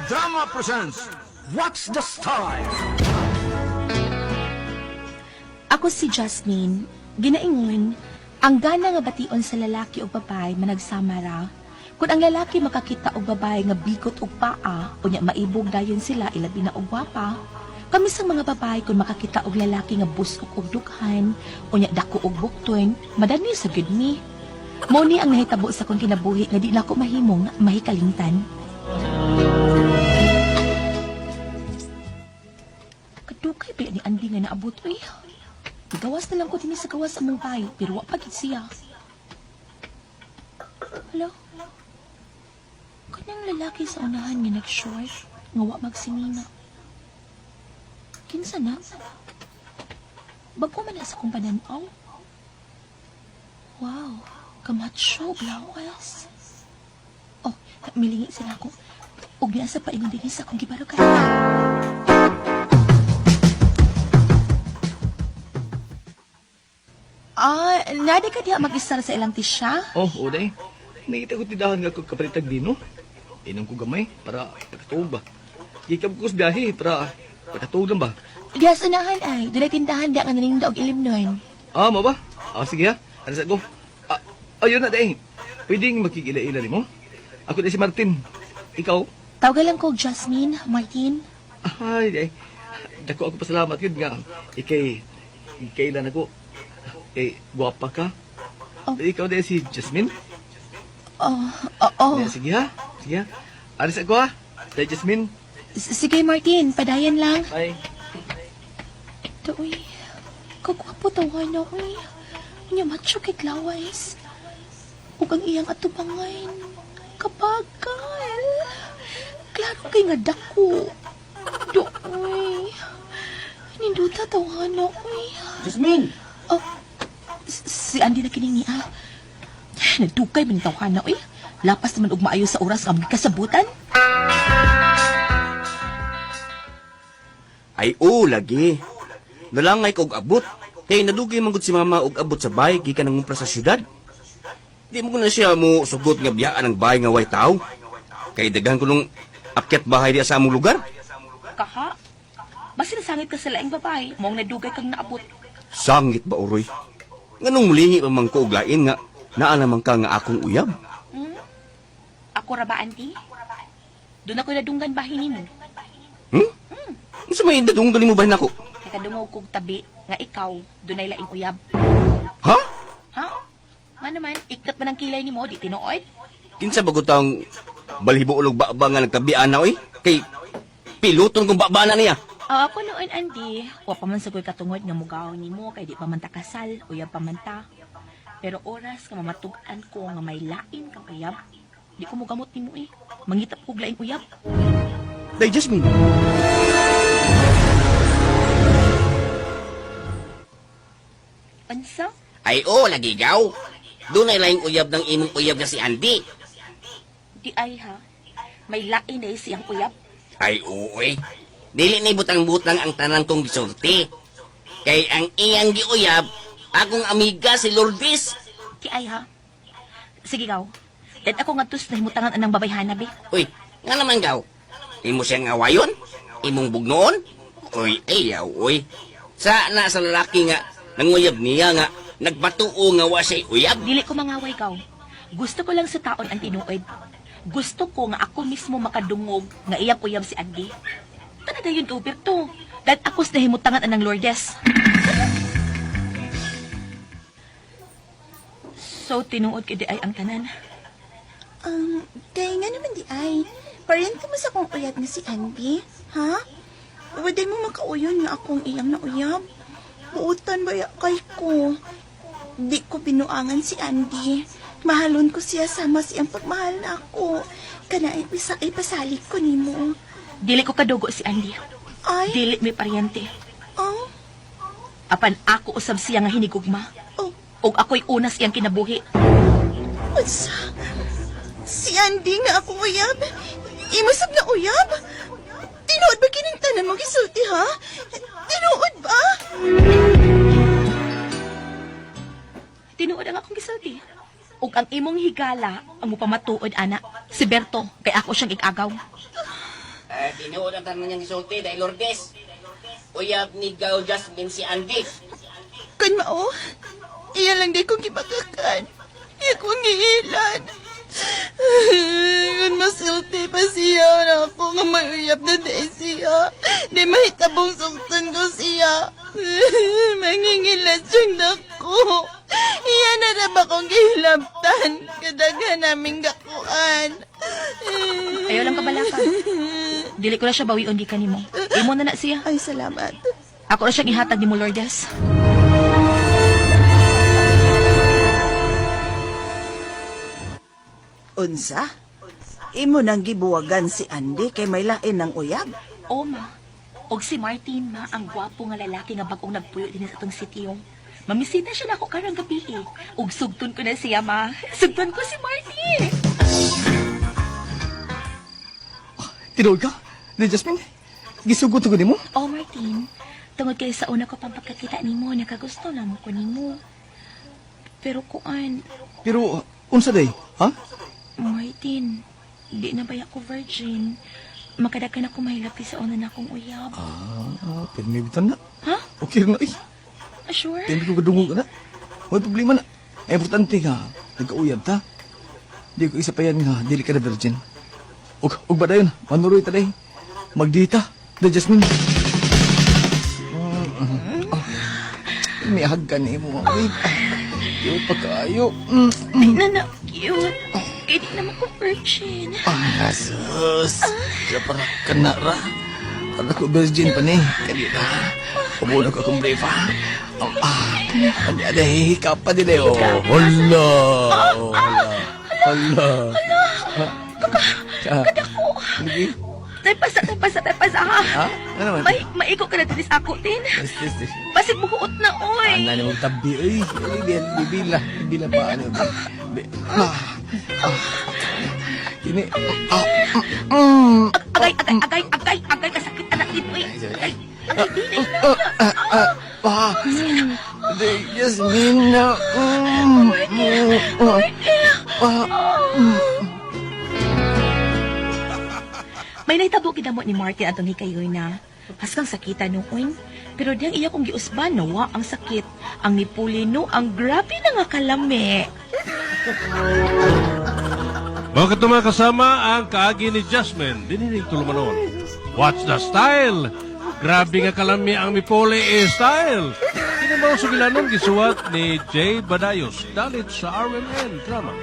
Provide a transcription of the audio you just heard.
Drama presents What's the Style? Ako si Jasmine. Ginaingon, ang gana nga bation sa lalaki o babae managsama ra. Kung ang lalaki makakita og babae nga bigot og paa, unya maibog dayon sila ilabi na og gwapa. Kami sa mga babae kung makakita og lalaki nga busok og dughan, unya dako og bukton, madani sa gid mi. Mao ni ang nahitabo sa kong kinabuhi nga di na ako mahimong mahikalingtan. Kadugay ba ni Andy nga naabot oy? Gawas na lang ko din sa gawas sa mong bahay, pero wa pa gid siya. Hello? Kanang lalaki sa unahan nga nag-short, nga wa magsimina. Kinsa na? Bago man na sa kong pananaw. Wow, kamatsyo, blawas. Oh, milingi sila ako. Ug niya sa paingon din sa akong gibarugan. Nadi ka diha mag-isar sa ilang tisya? Oh, uday. Nakita ko tidahan nga ko kapalitag dino. Inom ko gamay para pagkatuog ba. Gikab ko sa biyahe para pagkatuog lang ba. Diya sa unahan ay, doon ay tindahan diya nga naninda og ilim nun. Ah, mo ba? Ah, sige ha. Ano sa ko? Ayun na day. Pwedeng makikila-ila rin mo? Ako na si Martin. Ikaw? Tawagan lang ko og Jasmine, Martin. Ay, day. Dako ako pasalamat yun nga. Ikailan ako. Guwapa ka. Oh. Ikaw din si Jasmine? Oo. Sige ha. Sige ha. Alis ako ha. Day Jasmine. Sige, Martin, padayan lang. Bye. Ito, uy. Kagwapo tawa na, uy. Unya macho kit lawais. Ug ang iyang atubangan. Kabagal. Klaro kay nga dako. Do, uy. Ninduta tawa na, uy. Jasmine! Oh, si Andy na kining niya. Nagtukay man tawahan na, uy. Lapas naman og maayo sa oras ang kasabutan. Ay, lagi. Nalangay ko og abot. Kaya nadugay manggod si mama og abot sa bahay, gikan nangumpra sa syudad. Di mo ko na siya mo sugot nga biyaan ang bahay nga way tao. Kaya daghan ko nung akyat bahay diya sa among lugar. Kaha? Basta nasangit ka sa laing babae, mong nadugay kang naabot. Sangit ba, Uroy? Nganong mulingi pa man ko og lain nga naa naman ka nga akong uyab? Ako ra ba, Auntie? Doon ako nadunggan bahin mo. Sa may dadunggan mo bahin ako? Kaya kadungog kong tabi nga ikaw, doon ay laing uyab. Ha? Ha? Nga naman, ikat man ang kilay ni mo, di tinuod? Kinsa bago taong balhibo ulog baba nga nagtabian na, oy? Kay piloton kong baba na niya. Ako noon, Auntie, wa pa man sagoy katungod nga mugaw ni mo, kay di pa man ta kasal, uyab pa man ta. Pero oras nga mamatugan ko nga may lain kang uyab, di ko mugamot ni mo eh. Mangitap ko laing uyab. Day, Jasmine. Ansa? Ay, lagi gaw. Doon ay laing uyab ng imong uyab na si Andy. Di ay ha. May lain na siyang uyab. Ay, eh. Dili ni butang-butang ang tanan kong gisulti. Kay ang iyang giuyab, akong amiga si Lourdes. Di ay ha. Sige gaw. Dad ako nga tus na himutangan anang babayhana be. Uy, nga naman gaw. Imo siyang awayon? Imong bugnoon? Uy, ayaw, uy. Sa lalaki nga, nanguyab niya nga, nagbatuo nga wa siya'y uyab. Dili ko mangaway gaw. Gusto ko lang sa taon ang tinuod. Gusto ko nga ako mismo makadungog nga iyang uyab si Andy. Tanada yun, Uber to. Dahil ako sa nahimutangan anang Lourdes. So, tinuod ka di ay ang tanan. Kaya nga naman di ay. Parang mo sa kong uyab na si Andy, ha? Waday mo makauyon nga akong iyang na uyab. Buutan ba kay ko? Di ko binuangan si Andy. Mahalon ko siya sama siyang pagmahal na ako. Kana ipasalig ko ni mo. Dili ko kadugo si Andy. Ay? Dili may paryente. Oh? Apan ako usab siya nga hinigugma. Oh? Og ako'y unas iyang kinabuhi. Unsa? Si Andy nga ako uyab? Imusab na uyab? Tinuod ba kining tanan mo gisulti, ha? Tinuod ba? Tinuod ang akong gisulti. Ug ang imong higala ang mupamatuod ana si Berto kay ako siyang igagaw. Tinuod ang tanan niyang isulti dahil Lourdes. Uyab ni Gao Jasmine si Andy. Kan mao, iya lang di kong gipakakan. Iya kong giilan. Kung masulti pa siya na ako nga mayuyap na di siya. Di mahitabong suktan ko siya. Mangingilas siyang dako. Iya na na ba kong gihilaptan? Kadaghan naming gakuan. Ayaw lang kabalaka. Dili ko na siya bawion di kanimo. Imo na na siya. Ay, salamat. Ako na siyang ihatag ni mo, Lourdes. Unsa? Imo nang gibuwagan si Andy kay may lain ng uyab? O, ma. Og si Martin, ma, ang gwapo nga lalaki nga bagong nagpuyo din sa itong sityo. Mamisita siya na ako karang gabi eh. Og sugton ko na siya, ma. Sugton ko si Martin. Tinuod ka? Ni Jasmine? Gisugot ko ni mo? O, Martin. Tungod kayo sa una ko pang pagkakita ni mo, nakagusto na mo ko ni mo. Pero kuan, Pero, unsa day? Ha? Martin, di na ba ako virgin? Makadakan ako mahilapi sa una na akong uyab. Pero may bitan na. Ha? Okay na eh. Sure? Hindi ko kadungog na. May problema na. Ay, importante ka. Nagkauyab ta. Di ko isa pa yan nga. Dili ka na virgin. Ug ba dayon? Manuroy ta day. Magdita. Da Jasmine. May hagkan ni mo. Ay, yung pagkayo. Di na na, cute. Eh, di naman ko virgin. Sus. Sa para ka na ra. Para ko virgin pa ni. Kanina. Pumunod ko akong brief ha. Ano aday, kapa din eh. Hala. Hala. Kadako. Lagi. Taypasa, ha? Ha? Ano naman? Maiko ka na din sa ako, tin. Yes. Basig bukuot na, oy. Ana ni mong tabi, ay. Bibila pa. Ano? Ini. Agay, kasakit anak din, oy. Agay, di na. Jasmine na. May naitabo kidamo ni Martin atong hikayoy na. Haskang sakitan nung oin. Pero diyang iya kong giusban, nawa ang sakit. Ang nipuli no, ang grabe na nga kalami. Mga katuma kasama ang kaagi ni Jasmine, dininig tulumanon. Watch the style! Grabe nga kalami ang mipole style! Kinabaw sa gilanon gisuwat ni Jay Badayos, dalit sa RMN Drama.